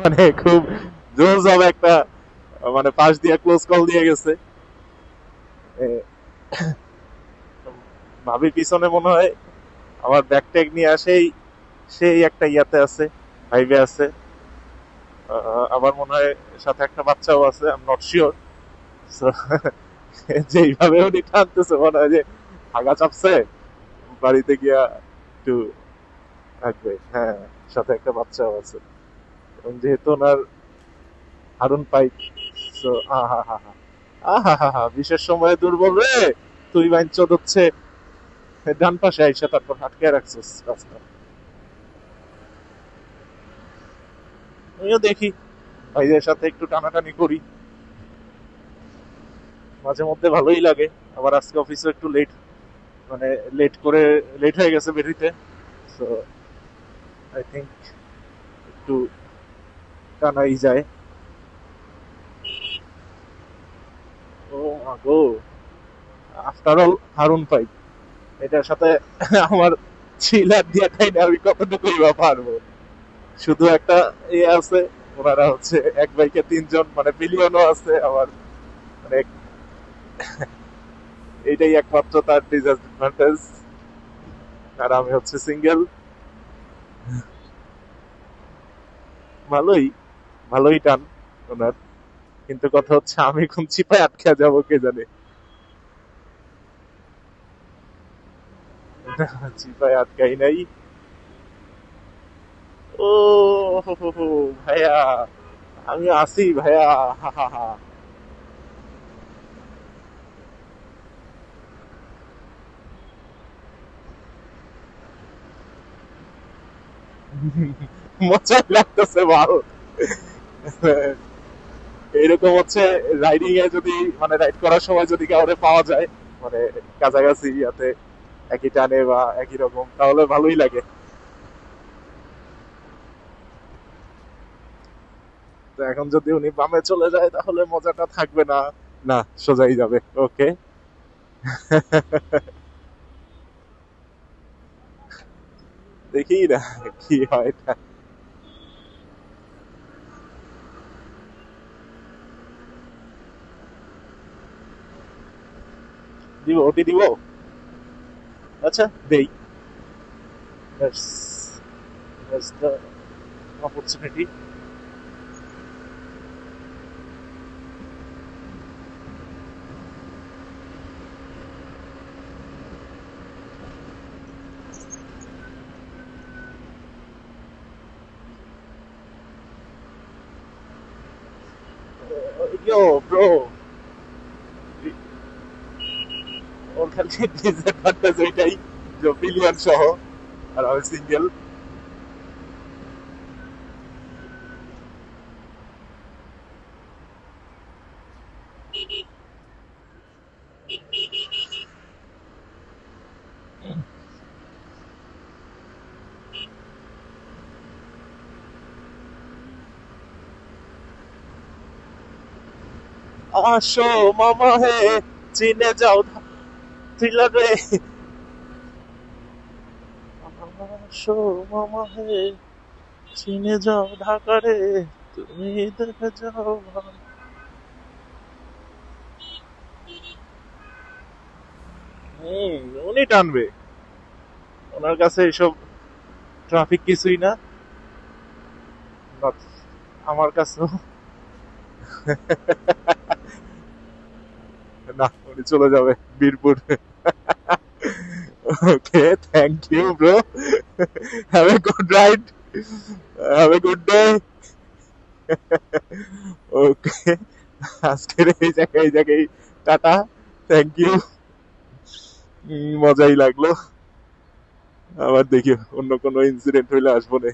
মানে খুব জোর জব একটা, মানে পাশ দিয়ে ক্লোজ কল দিয়ে গেছে। এ, ভাবির পিছনে মনে হয় আমার ব্যাগ ট্যাগ নিয়ে আসেই সেই একটা ইয়াতে আছে, হাইওয়ে আছে। আমার মনে হয় সাথে একটা বাচ্চাও আছে, আই এম নট শিওর। যেইভাবে উনি টানতেছে মনে হয় যে হাগা চাপছে, বাড়িতে গিয়া একটু থাকবে। হ্যাঁ, সাথে একটা বাচ্চাও আছে। এবং যেহেতু ওনার হারুন পাইক, সো আহা হা হা, আহা হা হা, বিশেষ সময়ে দুর্বল রে। তুই বাইঞ্চদ হচ্ছে ডান পাশে আইসা তারপর আটকে রাখছিস রাস্তা। আমিও দেখি ভাইদের সাথে একটু টানাটানি করি, মাঝে মধ্যে ভালোই লাগে। আবার আজকে অফিসে একটু লেট, মানে লেট করে, লেট হয়ে গেছে বেরিতে। সো আই থিঙ্ক একটু টানাই যায়। ও গো, আফটার অল হারুন পাইক, এটার সাথে আমার থ্রিলার দিয়ে খাইলে আমি কতটুকুই বা পারবো। শুধু একটা ইয়ে আছে, ওনারা হচ্ছে এক বাইকে তিনজন, মানে বিলিয়নও আছে আবার, মানে এইটাই একমাত্র তার ডিসঅ্যাডভান্টেজ। আর আমি হচ্ছে সিঙ্গেল। ভালোই, ভালোই টান ওনার, কিন্তু কথা হচ্ছে আমি কোন চিপায় আটকে যাবো কে জানে। চিপায় আটকাই নাই। ও হো হো হো, ভাইয়া আমি আসি ভাইয়া, হা হা হা। মজাই লাগতেছে ভাল। এইরকম হচ্ছে রাইডিং এ যদি, মানে রাইড করার সময় যদি কাউরে পাওয়া যায়, মানে কাছাকাছি ইয়াতে একই টানে বা একই রকম, তাহলে ভালোই লাগে। তো এখন যদি উনি বামে চলে যায় তাহলে মজাটা থাকবে না। না, সোজাই যাবে। ওকে, দেখি না কি হয় এটা। দিব, ওটি দিব। আচ্ছা, দেই। That's, that's the opportunity. Yo, bro, ওর খালি ডিসঅ্যাডভান্টেজ ওইটাই যে বিলিয়ন সহ, আর আমি সিঙ্গেল। আসো মামা হে, চিনে যাও থ্রিলার রে। আসো মামা হে, চিনে যাও ঢাকা রে, তুমি দেখে যাও। উনি টানবে, ওনার কাছে এসব ট্রাফিক কিছুই না। Not আমার কাছেও। না, উনি চলে যাবে Birpur. Okay, thank you bro, have a good ride, have a good day. Okay, আজকের এই জায়গায় টাটা, থ্যাংক ইউ। মজাই লাগলো। আবার দেখি অন্য কোনো ইনসিডেন্ট হইলে আসবো না।